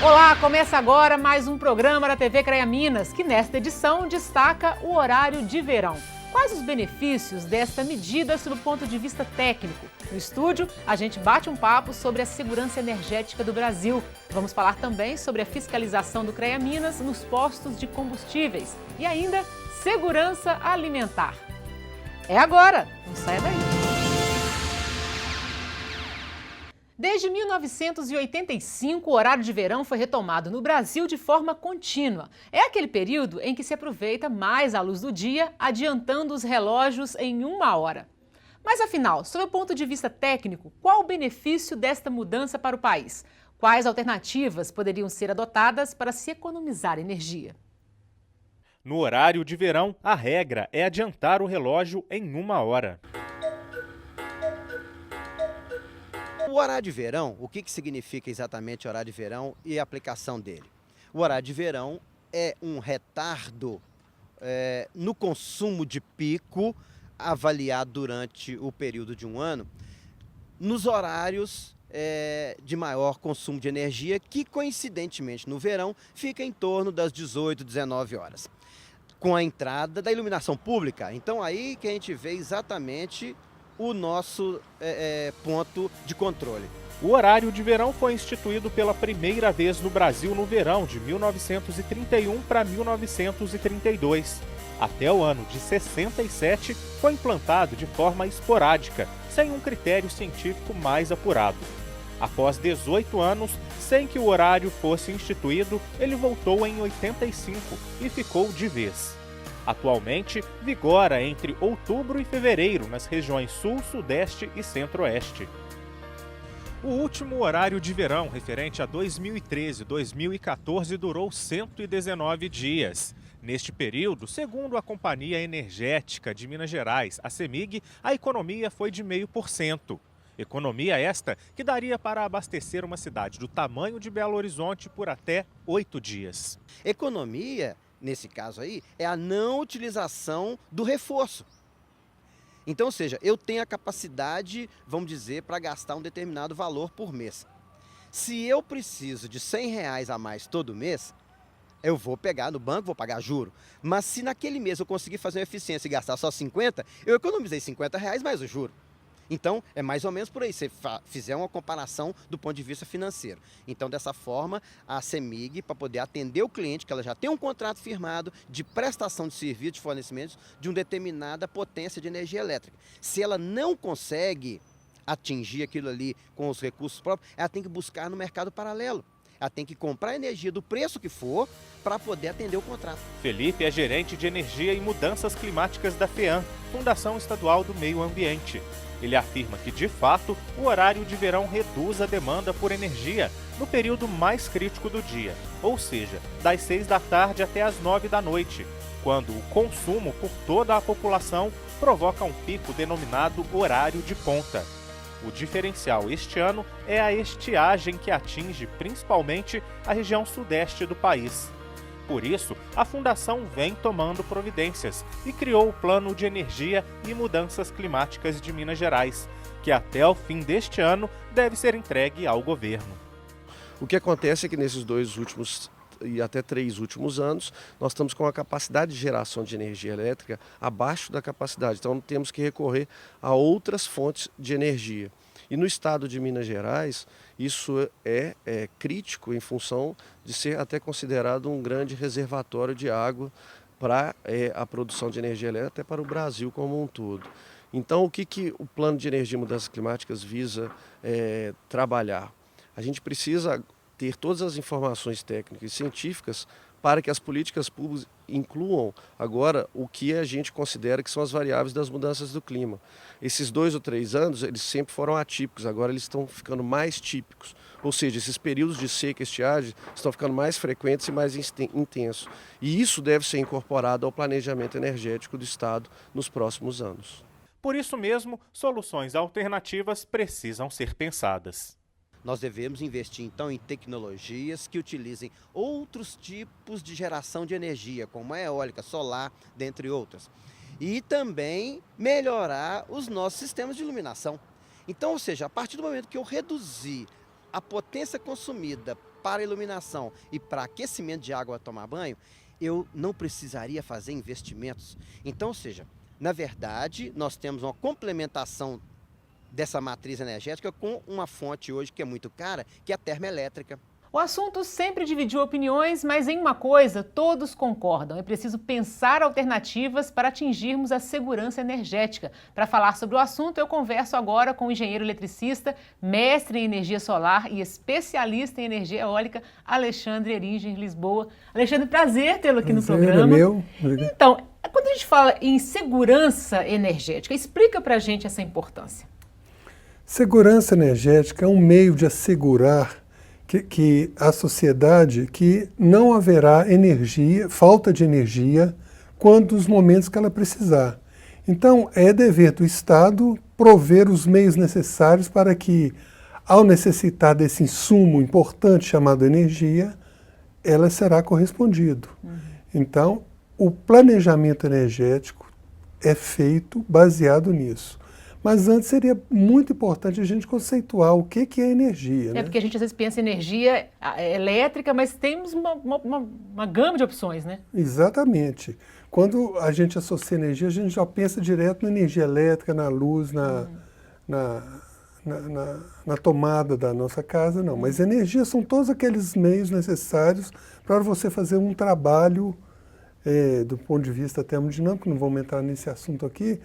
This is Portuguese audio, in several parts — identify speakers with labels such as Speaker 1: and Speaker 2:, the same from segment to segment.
Speaker 1: Olá, começa agora mais um programa da TV CREA Minas, que nesta edição destaca o horário de verão. Quais os benefícios desta medida sob o ponto de vista técnico? No estúdio, a gente bate um papo sobre a segurança energética do Brasil. Vamos falar também sobre a fiscalização do CREA Minas nos postos de combustíveis e ainda segurança alimentar. É agora, não saia daí. Desde 1985, o horário de verão foi retomado no Brasil de forma contínua. É aquele período em que se aproveita mais a luz do dia, adiantando os relógios em 1 hora. Mas afinal, sob o ponto de vista técnico, qual o benefício desta mudança para o país? Quais alternativas poderiam ser adotadas para se economizar energia?
Speaker 2: No horário de verão, a regra é adiantar o relógio em 1 hora.
Speaker 3: O horário de verão, o que significa exatamente horário de verão e a aplicação dele? O horário de verão é um retardo no consumo de pico avaliado durante o período de um ano, nos horários de maior consumo de energia, que coincidentemente no verão fica em torno das 18, 19 horas. Com a entrada da iluminação pública, então aí que a gente vê exatamente o nosso ponto de controle.
Speaker 2: O horário de verão foi instituído pela primeira vez no Brasil no verão de 1931 para 1932. Até o ano de 67 foi implantado de forma esporádica, sem um critério científico mais apurado. Após 18 anos, sem que o horário fosse instituído, ele voltou em 85 e ficou de vez. Atualmente, vigora entre outubro e fevereiro nas regiões Sul, Sudeste e Centro-Oeste. O último horário de verão, referente a 2013-2014, durou 119 dias. Neste período, segundo a Companhia Energética de Minas Gerais, a CEMIG, a economia foi de 0,5%. Economia esta que daria para abastecer uma cidade do tamanho de Belo Horizonte por até 8 dias.
Speaker 3: Economia, nesse caso aí, é a não utilização do reforço. Então, ou seja, eu tenho a capacidade, vamos dizer, para gastar um determinado valor por mês. Se eu preciso de R$100 a mais todo mês, eu vou pegar no banco, vou pagar juro. Mas se naquele mês eu conseguir fazer uma eficiência e gastar só 50, eu economizei R$50 mais o juro. Então, é mais ou menos por aí, se você fizer uma comparação do ponto de vista financeiro. Então, dessa forma, a CEMIG, para poder atender o cliente, que ela já tem um contrato firmado de prestação de serviço, de fornecimentos, de uma determinada potência de energia elétrica. Se ela não consegue atingir aquilo ali com os recursos próprios, ela tem que buscar no mercado paralelo. Ela tem que comprar energia do preço que for para poder atender o contrato.
Speaker 2: Felipe é gerente de energia e mudanças climáticas da FEAM, Fundação Estadual do Meio Ambiente. Ele afirma que, de fato, o horário de verão reduz a demanda por energia no período mais crítico do dia, ou seja, das 6 da tarde até as 9 da noite, quando o consumo por toda a população provoca um pico denominado horário de ponta. O diferencial este ano é a estiagem que atinge principalmente a região sudeste do país. Por isso, a Fundação vem tomando providências e criou o Plano de Energia e Mudanças Climáticas de Minas Gerais, que até o fim deste ano deve ser entregue ao governo.
Speaker 4: O que acontece é que nesses 2 últimos e até 3 últimos anos, nós estamos com a capacidade de geração de energia elétrica abaixo da capacidade, então temos que recorrer a outras fontes de energia. E no estado de Minas Gerais, isso é crítico em função de ser até considerado um grande reservatório de água para a produção de energia elétrica, até para o Brasil como um todo. Então, o que o Plano de Energia e Mudanças Climáticas visa trabalhar? A gente precisa ter todas as informações técnicas e científicas para que as políticas públicas incluam agora o que a gente considera que são as variáveis das mudanças do clima. Esses 2 ou 3 anos, eles sempre foram atípicos, agora eles estão ficando mais típicos. Ou seja, esses períodos de seca e estiagem estão ficando mais frequentes e mais intensos. E isso deve ser incorporado ao planejamento energético do Estado nos próximos anos.
Speaker 2: Por isso mesmo, soluções alternativas precisam ser pensadas.
Speaker 3: Nós devemos investir, então, em tecnologias que utilizem outros tipos de geração de energia, como a eólica, solar, dentre outras. E também melhorar os nossos sistemas de iluminação. Então, ou seja, a partir do momento que eu reduzir a potência consumida para iluminação e para aquecimento de água a tomar banho, eu não precisaria fazer investimentos. Então, ou seja, na verdade, nós temos uma complementação dessa matriz energética com uma fonte hoje que é muito cara, que é a termoelétrica.
Speaker 1: O assunto sempre dividiu opiniões, mas em uma coisa todos concordam. É preciso pensar alternativas para atingirmos a segurança energética. Para falar sobre o assunto, eu converso agora com o engenheiro eletricista, mestre em energia solar e especialista em energia eólica, Alexandre Eringer Lisboa. Alexandre, prazer tê-lo aqui no programa.
Speaker 5: É meu.
Speaker 1: Então, quando a gente fala em segurança energética, explica para a gente essa importância.
Speaker 5: Segurança energética é um meio de assegurar que a sociedade que não haverá energia, falta de energia, quando os momentos que ela precisar. Então, é dever do Estado prover os meios necessários para que, ao necessitar desse insumo importante chamado energia, ela será correspondido. Então, o planejamento energético é feito baseado nisso. Mas antes seria muito importante a gente conceituar o que é energia.
Speaker 1: É porque a gente às vezes pensa em energia elétrica, mas temos uma gama de opções, né?
Speaker 5: Exatamente. Quando a gente associa energia, a gente já pensa direto na energia elétrica, na luz, na tomada da nossa casa, não. Mas energia são todos aqueles meios necessários para você fazer um trabalho, do ponto de vista termodinâmico, não vou entrar nesse assunto aqui,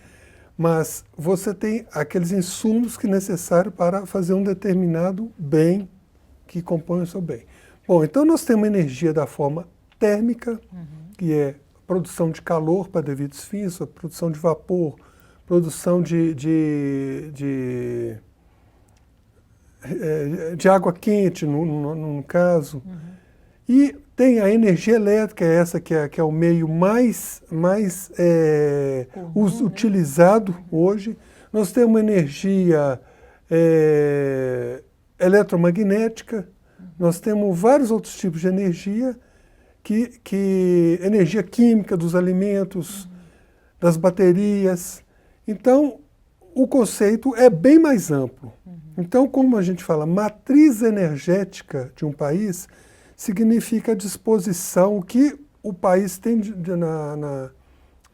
Speaker 5: mas você tem aqueles insumos que é necessário para fazer um determinado bem que compõe o seu bem. Bom, então nós temos energia da forma térmica, que é produção de calor para devidos fins, produção de vapor, produção de água quente, no caso. E tem a energia elétrica, essa que é o meio mais utilizado hoje. Nós temos energia eletromagnética, nós temos vários outros tipos de energia, energia química dos alimentos, das baterias. Então, o conceito é bem mais amplo. Então, como a gente fala, matriz energética de um país significa a disposição, o que o país tem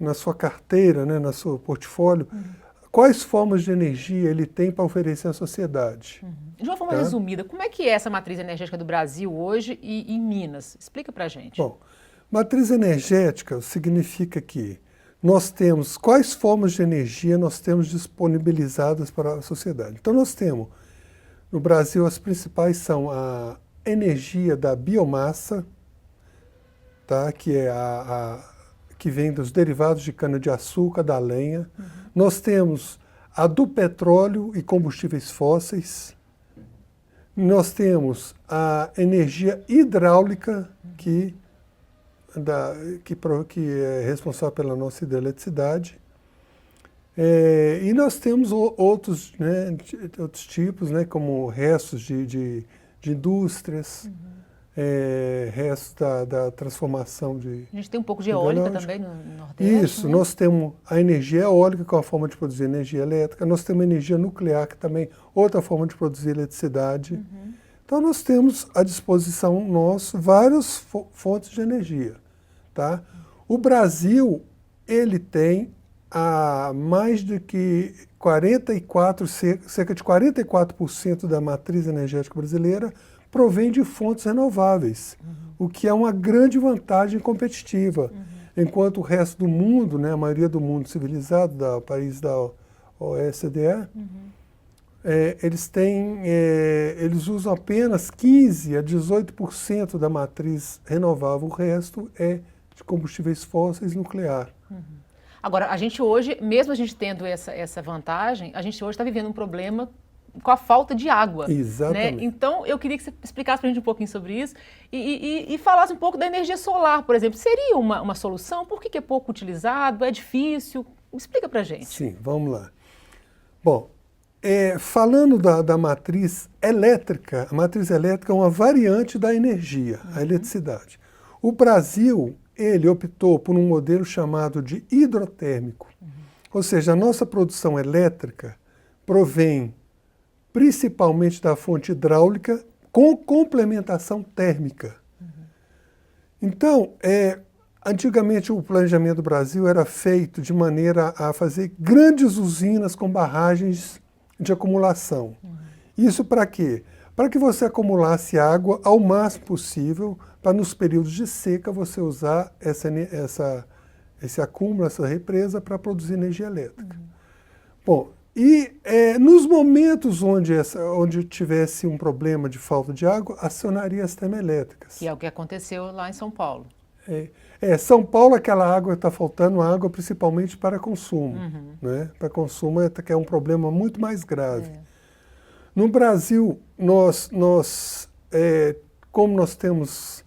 Speaker 5: na sua carteira, né, no seu portfólio, quais formas de energia ele tem para oferecer à sociedade.
Speaker 1: De uma forma resumida, como é que é essa matriz energética do Brasil hoje e em Minas? Explica para a gente.
Speaker 5: Bom, matriz energética significa que nós temos quais formas de energia nós temos disponibilizadas para a sociedade. Então nós temos, no Brasil, as principais são a energia da biomassa, tá? Que é que vem dos derivados de cana-de-açúcar, da lenha. Nós temos a do petróleo e combustíveis fósseis. Nós temos a energia hidráulica, que é responsável pela nossa hidroeletricidade. E nós temos outros tipos, né, como restos de indústrias, restos da transformação de...
Speaker 1: A gente tem um pouco de eólica também no Nordeste.
Speaker 5: Isso, né? Nós temos a energia eólica, que é uma forma de produzir energia elétrica, nós temos a energia nuclear, que também é outra forma de produzir eletricidade. Então nós temos à disposição várias fontes de energia. Tá? O Brasil, ele tem mais de que cerca de 44% da matriz energética brasileira provém de fontes renováveis, o que é uma grande vantagem competitiva. Enquanto o resto do mundo, né, a maioria do mundo civilizado, país da OECD, eles usam apenas 15% a 18% da matriz renovável, o resto é de combustíveis fósseis e nuclear.
Speaker 1: Agora, a gente hoje, mesmo a gente tendo essa vantagem, a gente hoje está vivendo um problema com a falta de água.
Speaker 5: Exatamente.
Speaker 1: Né? Então, eu queria que você explicasse para a gente um pouquinho sobre isso e falasse um pouco da energia solar, por exemplo. Seria uma solução? Por que é pouco utilizado? É difícil? Explica para a gente.
Speaker 5: Sim, vamos lá. Bom, falando da matriz elétrica, a matriz elétrica é uma variante da energia, a eletricidade. O Brasil, ele optou por um modelo chamado de hidrotérmico. Ou seja, a nossa produção elétrica provém principalmente da fonte hidráulica com complementação térmica. Então, antigamente o planejamento do Brasil era feito de maneira a fazer grandes usinas com barragens de acumulação. Isso para quê? Para que você acumulasse água ao máximo possível, para nos períodos de seca você usar esse acúmulo, essa represa, para produzir energia elétrica. Bom, e nos momentos onde tivesse um problema de falta de água, acionaria as termoelétricas.
Speaker 1: Que é o que aconteceu lá em São Paulo.
Speaker 5: São Paulo, aquela água está faltando água principalmente para consumo. Né? Para consumo que é um problema muito mais grave. No Brasil, como nós temos,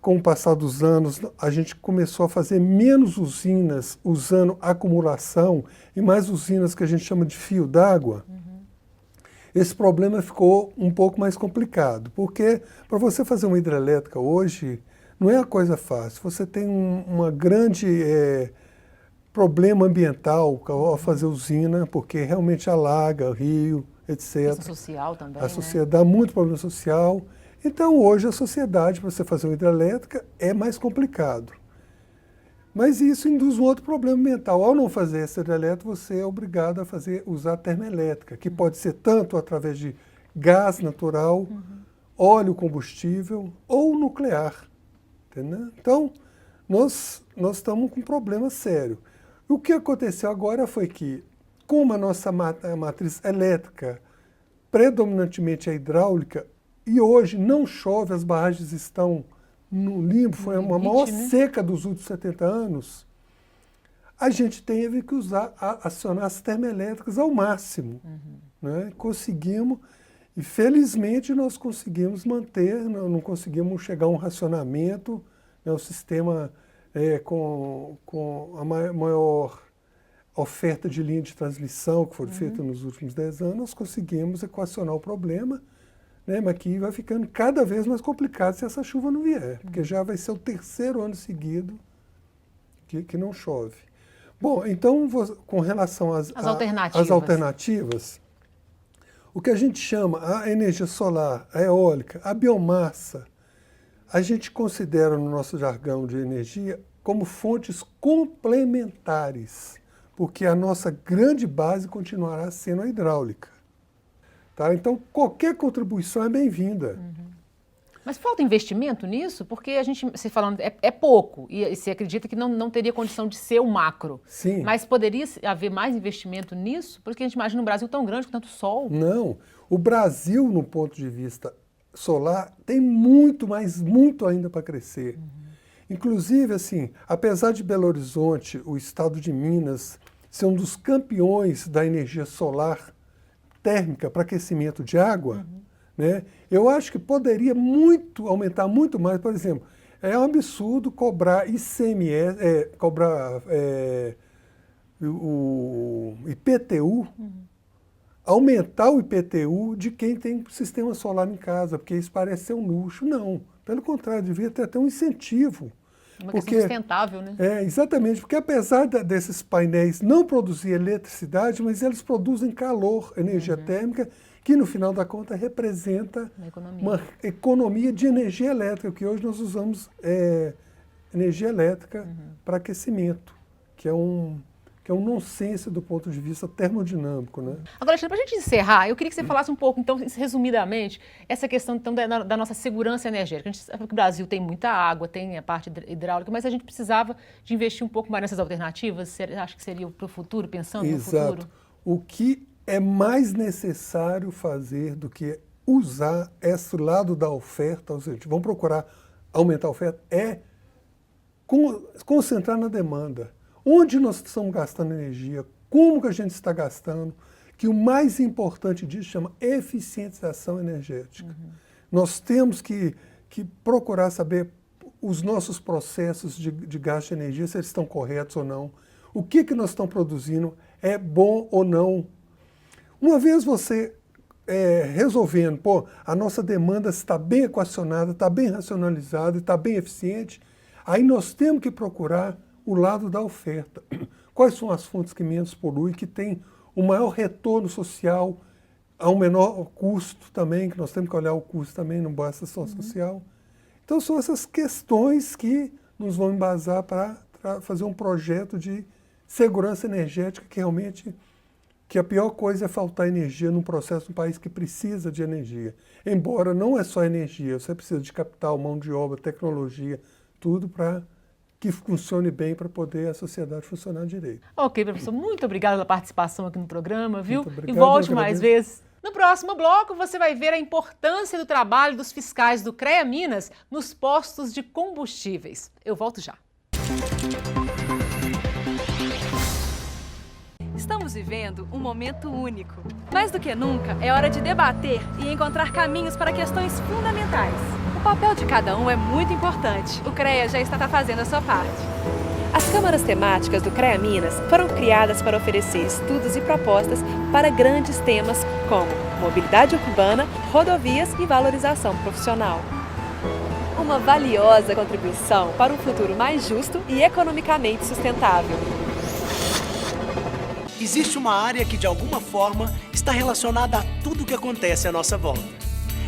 Speaker 5: com o passar dos anos, a gente começou a fazer menos usinas usando acumulação e mais usinas que a gente chama de fio d'água. Esse problema ficou um pouco mais complicado, porque para você fazer uma hidrelétrica hoje, não é uma coisa fácil. Você tem uma grande problema ambiental ao fazer usina, porque realmente alaga o rio, etc.
Speaker 1: Questão social também,
Speaker 5: a sociedade dá muito problema social. Então, hoje, a sociedade, para você fazer uma hidrelétrica, é mais complicado. Mas isso induz um outro problema ambiental. Ao não fazer essa hidrelétrica, você é obrigado a usar termoelétrica, que pode ser tanto através de gás natural, óleo combustível ou nuclear. Entendeu? Então, nós estamos com um problema sério. O que aconteceu agora foi que, como a nossa matriz elétrica predominantemente é hidráulica, e hoje não chove, as barragens estão no limbo, foi a maior seca dos últimos 70 anos, a gente teve que acionar as termoelétricas ao máximo. Né? Conseguimos, e felizmente nós conseguimos manter, não conseguimos chegar a um racionamento, né? O sistema com a maior oferta de linha de transmissão que foi feita nos últimos 10 anos, nós conseguimos equacionar o problema, né? Mas que vai ficando cada vez mais complicado se essa chuva não vier, porque já vai ser o 3º ano seguido que não chove. Bom, então, com relação às alternativas, o que a gente chama a energia solar, a eólica, a biomassa, a gente considera no nosso jargão de energia como fontes complementares, porque a nossa grande base continuará sendo a hidráulica. Tá? Então, qualquer contribuição é bem-vinda.
Speaker 1: Mas falta investimento nisso? Porque você falando, é pouco, e você acredita que não teria condição de ser o macro.
Speaker 5: Sim.
Speaker 1: Mas poderia haver mais investimento nisso? Porque a gente imagina um Brasil tão grande com tanto sol.
Speaker 5: Não. O Brasil, no ponto de vista solar, tem muito ainda para crescer. Inclusive, assim, apesar de Belo Horizonte, o estado de Minas, ser um dos campeões da energia solar térmica para aquecimento de água, né, eu acho que poderia aumentar muito mais. Por exemplo, é um absurdo cobrar ICMS, o IPTU, aumentar o IPTU de quem tem sistema solar em casa, porque isso parece ser um luxo. Não, pelo contrário, devia ter até um incentivo.
Speaker 1: Uma questão sustentável, né?
Speaker 5: Exatamente, porque apesar desses painéis não produzir eletricidade, mas eles produzem calor, energia térmica, que no final da conta representa uma economia de energia elétrica, que hoje nós usamos energia elétrica para aquecimento, que é um nonsense do ponto de vista termodinâmico, né?
Speaker 1: Agora, Alexandre, para a gente encerrar, eu queria que você falasse um pouco, então, resumidamente, essa questão então, da nossa segurança energética. A gente sabe que o Brasil tem muita água, tem a parte hidráulica, mas a gente precisava de investir um pouco mais nessas alternativas. Você acha que seria para o futuro, pensando no futuro?
Speaker 5: O que é mais necessário fazer do que usar esse lado da oferta, ou seja, vamos procurar aumentar a oferta, é concentrar na demanda. Onde nós estamos gastando energia, como que a gente está gastando, que o mais importante disso chama eficientização energética. Nós temos que procurar saber os nossos processos de gasto de energia, se eles estão corretos ou não, o que nós estamos produzindo é bom ou não. Uma vez você resolvendo, a nossa demanda está bem equacionada, está bem racionalizada, está bem eficiente, aí nós temos que procurar o lado da oferta. Quais são as fontes que menos poluem, que têm o maior retorno social há um menor custo também, que nós temos que olhar o custo também, não basta só social. Então são essas questões que nos vão embasar para fazer um projeto de segurança energética que realmente, que a pior coisa é faltar energia num processo, num país que precisa de energia. Embora não é só energia, você precisa de capital, mão de obra, tecnologia, tudo para que funcione bem para poder a sociedade funcionar direito.
Speaker 1: Ok, professor, muito obrigada pela participação aqui no programa, viu?
Speaker 5: Muito obrigado,
Speaker 1: E volte
Speaker 5: eu
Speaker 1: mais
Speaker 5: agradeço.
Speaker 1: vezes. No próximo bloco, você vai ver a importância do trabalho dos fiscais do CREA Minas nos postos de combustíveis. Eu volto já.
Speaker 6: Estamos vivendo um momento único. Mais do que nunca, é hora de debater e encontrar caminhos para questões fundamentais. O papel de cada um é muito importante. O CREA já está fazendo a sua parte. As câmaras temáticas do CREA Minas foram criadas para oferecer estudos e propostas para grandes temas como mobilidade urbana, rodovias e valorização profissional. Uma valiosa contribuição para um futuro mais justo e economicamente sustentável.
Speaker 7: Existe uma área que, de alguma forma, está relacionada a tudo o que acontece à nossa volta.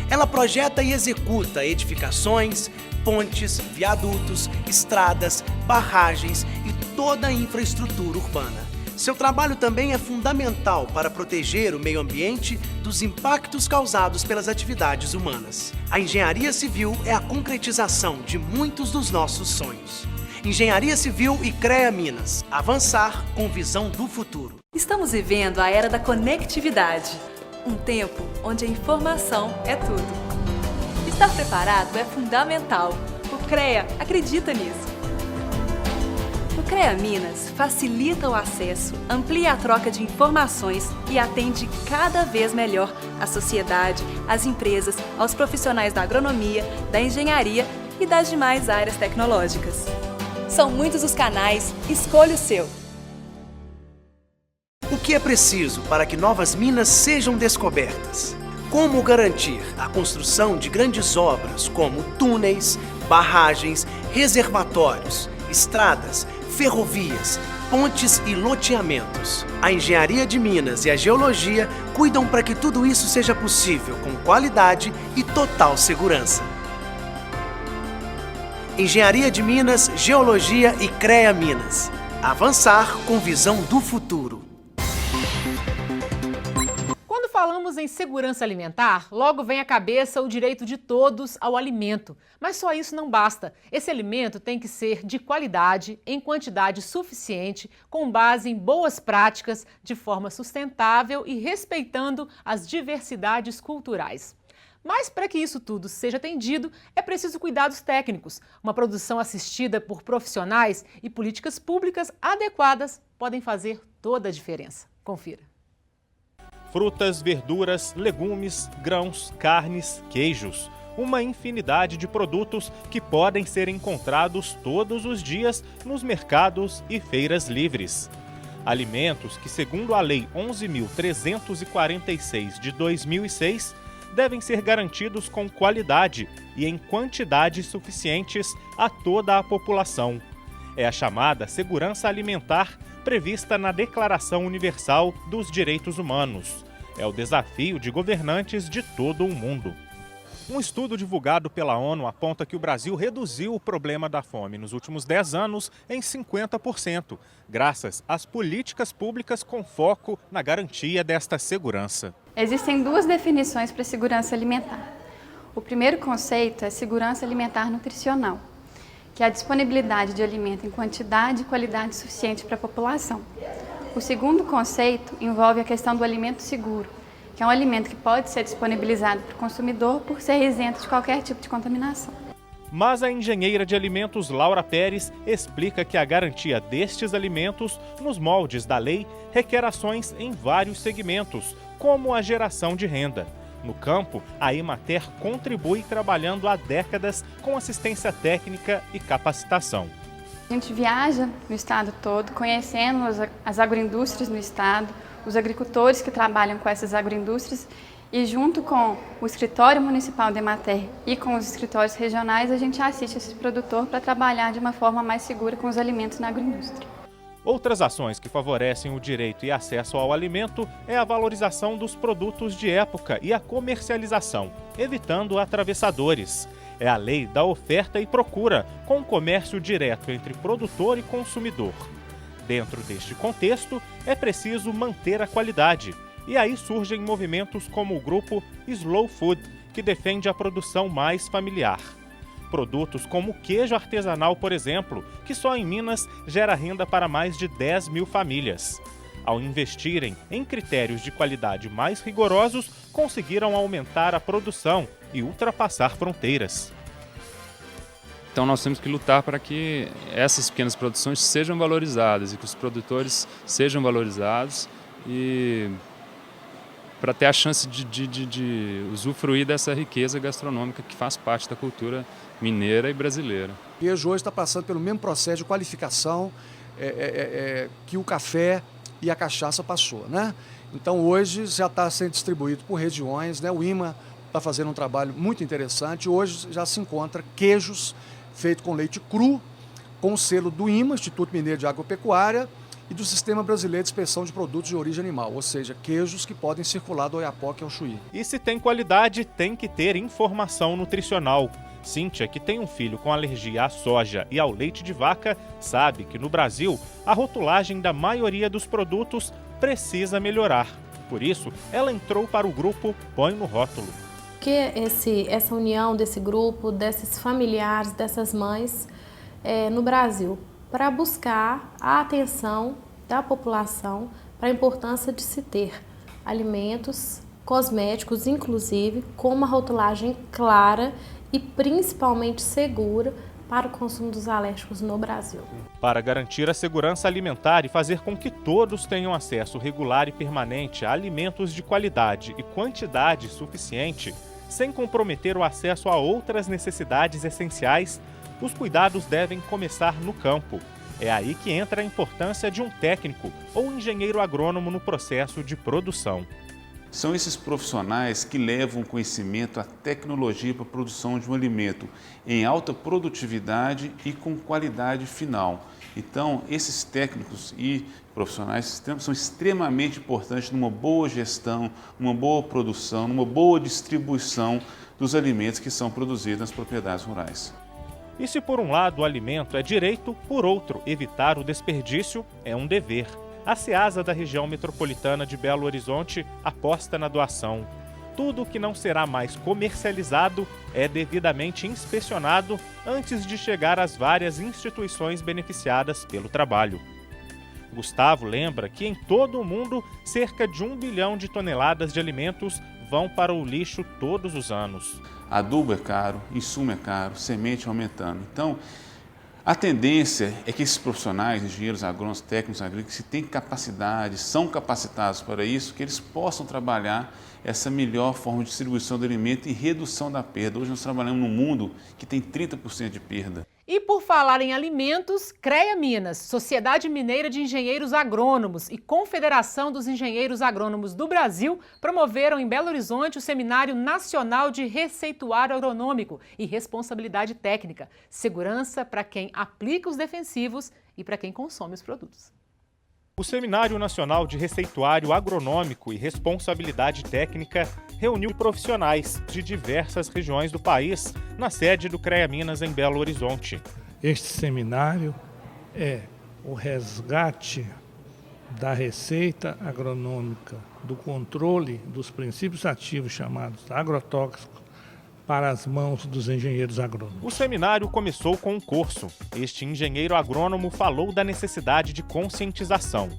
Speaker 7: Ela projeta e executa edificações, pontes, viadutos, estradas, barragens e toda a infraestrutura urbana. Seu trabalho também é fundamental para proteger o meio ambiente dos impactos causados pelas atividades humanas. A engenharia civil é a concretização de muitos dos nossos sonhos. Engenharia Civil e CREA Minas. Avançar com visão do futuro.
Speaker 6: Estamos vivendo a era da conectividade. Um tempo onde a informação é tudo. Estar preparado é fundamental. O CREA acredita nisso. O CREA Minas facilita o acesso, amplia a troca de informações e atende cada vez melhor a sociedade, as empresas, aos profissionais da agronomia, da engenharia e das demais áreas tecnológicas. São muitos os canais, escolha o seu.
Speaker 7: O que é preciso para que novas minas sejam descobertas? Como garantir a construção de grandes obras como túneis, barragens, reservatórios, estradas, ferrovias, pontes e loteamentos? A engenharia de Minas e a geologia cuidam para que tudo isso seja possível com qualidade e total segurança. Engenharia de Minas, Geologia e CREA Minas. Avançar com visão do futuro.
Speaker 1: Quando falamos em segurança alimentar, logo vem à cabeça o direito de todos ao alimento. Mas só isso não basta. Esse alimento tem que ser de qualidade, em quantidade suficiente, com base em boas práticas, de forma sustentável e respeitando as diversidades culturais. Mas para que isso tudo seja atendido, é preciso cuidados técnicos. Uma produção assistida por profissionais e políticas públicas adequadas podem fazer toda a diferença. Confira.
Speaker 2: Frutas, verduras, legumes, grãos, carnes, queijos. Uma infinidade de produtos que podem ser encontrados todos os dias nos mercados e feiras livres. Alimentos que, segundo a Lei 11.346 de 2006, devem ser garantidos com qualidade e em quantidades suficientes a toda a população. É a chamada segurança alimentar prevista na Declaração Universal dos Direitos Humanos. É o desafio de governantes de todo o mundo. Um estudo divulgado pela ONU aponta que o Brasil reduziu o problema da fome nos últimos 10 anos em 50%, graças às políticas públicas com foco na garantia desta segurança.
Speaker 8: Existem duas definições para segurança alimentar. O primeiro conceito é segurança alimentar nutricional, que é a disponibilidade de alimento em quantidade e qualidade suficiente para a população. O segundo conceito envolve a questão do alimento seguro, que é um alimento que pode ser disponibilizado para o consumidor por ser isento de qualquer tipo de contaminação.
Speaker 2: Mas a engenheira de alimentos Laura Pérez explica que a garantia destes alimentos nos moldes da lei requer ações em vários segmentos, como a geração de renda. No campo, a Emater contribui trabalhando há décadas com assistência técnica e capacitação.
Speaker 8: A gente viaja no estado todo, conhecendo as agroindústrias no estado, os agricultores que trabalham com essas agroindústrias e junto com o escritório municipal da Emater e com os escritórios regionais, a gente assiste esse produtor para trabalhar de uma forma mais segura com os alimentos na agroindústria.
Speaker 2: Outras ações que favorecem o direito e acesso ao alimento é a valorização dos produtos de época e a comercialização, evitando atravessadores. É a lei da oferta e procura, com o comércio direto entre produtor e consumidor. Dentro deste contexto, é preciso manter a qualidade. E aí surgem movimentos como o grupo Slow Food, que defende a produção mais familiar. Produtos como o queijo artesanal, por exemplo, que só em Minas gera renda para mais de 10 mil famílias. Ao investirem em critérios de qualidade mais rigorosos, conseguiram aumentar a produção e ultrapassar fronteiras.
Speaker 9: Então nós temos que lutar para que essas pequenas produções sejam valorizadas e que os produtores sejam valorizados e para ter a chance de usufruir dessa riqueza gastronômica que faz parte da cultura mineira e brasileira.
Speaker 10: O queijo hoje está passando pelo mesmo processo de qualificação que o café e a cachaça passou, né? Então hoje já está sendo distribuído por regiões, né? O IMA está fazendo um trabalho muito interessante. Hoje já se encontra queijos feitos com leite cru, com o selo do IMA, Instituto Mineiro de Agropecuária, e do Sistema Brasileiro de Inspeção de Produtos de Origem Animal, ou seja, queijos que podem circular do Oiapoque ao Chuí.
Speaker 2: E se tem qualidade, tem que ter informação nutricional. Cíntia, que tem um filho com alergia à soja e ao leite de vaca, sabe que no Brasil a rotulagem da maioria dos produtos precisa melhorar. Por isso, ela entrou para o grupo Põe no Rótulo.
Speaker 11: Que essa união desse grupo, desses familiares, dessas mães no Brasil, para buscar a atenção da população para a importância de se ter alimentos, cosméticos, inclusive, com uma rotulagem clara e principalmente segura para o consumo dos alérgicos no Brasil.
Speaker 2: Para garantir a segurança alimentar e fazer com que todos tenham acesso regular e permanente a alimentos de qualidade e quantidade suficiente, sem comprometer o acesso a outras necessidades essenciais, os cuidados devem começar no campo. É aí que entra a importância de um técnico ou engenheiro agrônomo no processo de produção.
Speaker 12: São esses profissionais que levam conhecimento, a tecnologia para a produção de um alimento em alta produtividade e com qualidade final. Então, esses técnicos e profissionais são extremamente importantes numa boa gestão, numa boa produção, numa boa distribuição dos alimentos que são produzidos nas propriedades rurais.
Speaker 2: E se por um lado o alimento é direito, por outro, evitar o desperdício é um dever. A Ceasa da região metropolitana de Belo Horizonte aposta na doação. Tudo que não será mais comercializado é devidamente inspecionado antes de chegar às várias instituições beneficiadas pelo trabalho. Gustavo lembra que em todo o mundo, cerca de 1 bilhão de toneladas de alimentos vão para o lixo todos os anos.
Speaker 12: Adubo é caro, insumo é caro, semente aumentando. Então, a tendência é que esses profissionais, engenheiros agrônomos, técnicos agrícolas, que têm capacidade, são capacitados para isso, que eles possam trabalhar essa melhor forma de distribuição do alimento e redução da perda. Hoje nós trabalhamos num mundo que tem 30% de perda.
Speaker 1: E por falar em alimentos, CREA Minas, Sociedade Mineira de Engenheiros Agrônomos e Confederação dos Engenheiros Agrônomos do Brasil promoveram em Belo Horizonte o Seminário Nacional de Receituário Agronômico e Responsabilidade Técnica, segurança para quem aplica os defensivos e para quem consome os produtos.
Speaker 2: O Seminário Nacional de Receituário Agronômico e Responsabilidade Técnica reuniu profissionais de diversas regiões do país na sede do CREA Minas em Belo Horizonte.
Speaker 13: Este seminário é o resgate da receita agronômica, do controle dos princípios ativos chamados agrotóxicos para as mãos dos engenheiros agrônomos.
Speaker 2: O seminário começou com um curso. Este engenheiro agrônomo falou da necessidade de conscientização.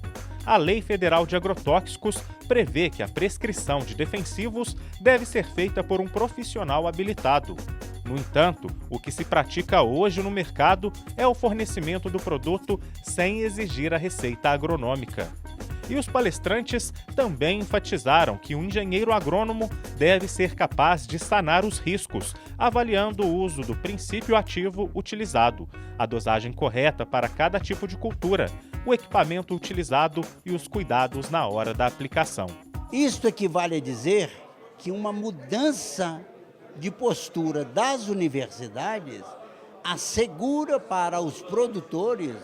Speaker 2: A Lei Federal de Agrotóxicos prevê que a prescrição de defensivos deve ser feita por um profissional habilitado. No entanto, o que se pratica hoje no mercado é o fornecimento do produto sem exigir a receita agronômica. E os palestrantes também enfatizaram que o engenheiro agrônomo deve ser capaz de sanar os riscos, avaliando o uso do princípio ativo utilizado, a dosagem correta para cada tipo de cultura, o equipamento utilizado e os cuidados na hora da aplicação.
Speaker 14: Isto equivale a dizer que uma mudança de postura das universidades assegura para os produtores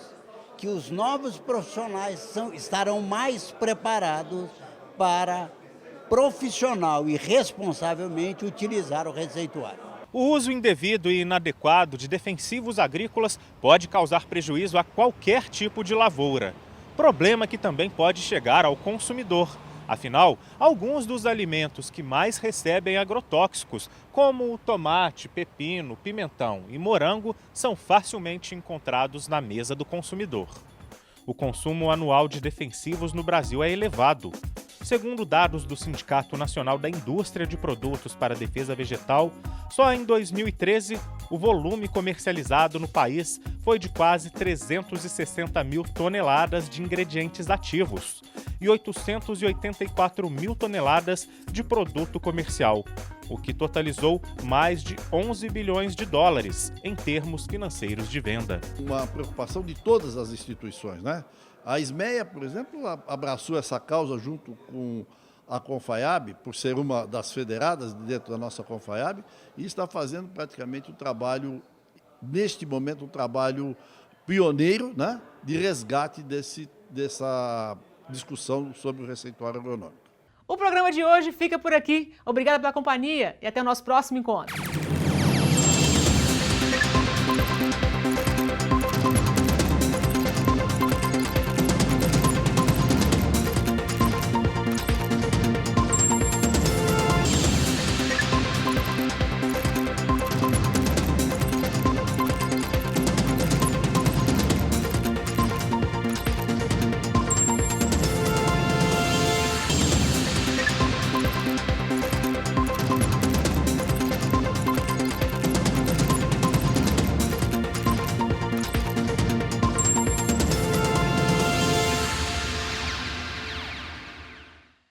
Speaker 14: que os novos profissionais estarão mais preparados para profissional e responsavelmente utilizar o receituário.
Speaker 2: O uso indevido e inadequado de defensivos agrícolas pode causar prejuízo a qualquer tipo de lavoura. Problema que também pode chegar ao consumidor. Afinal, alguns dos alimentos que mais recebem agrotóxicos, como o tomate, pepino, pimentão e morango, são facilmente encontrados na mesa do consumidor. O consumo anual de defensivos no Brasil é elevado. Segundo dados do Sindicato Nacional da Indústria de Produtos para a Defesa Vegetal, só em 2013 o volume comercializado no país foi de quase 360 mil toneladas de ingredientes ativos e 884 mil toneladas de produto comercial, o que totalizou mais de 11 bilhões de dólares em termos financeiros de venda.
Speaker 15: Uma preocupação de todas as instituições, né? A SMEA, por exemplo, abraçou essa causa junto com a Confaiab, por ser uma das federadas dentro da nossa Confaiab, e está fazendo praticamente um trabalho, neste momento, um trabalho pioneiro, né, de resgate dessa discussão sobre o receituário agronômico.
Speaker 1: O programa de hoje fica por aqui. Obrigada pela companhia e até o nosso próximo encontro.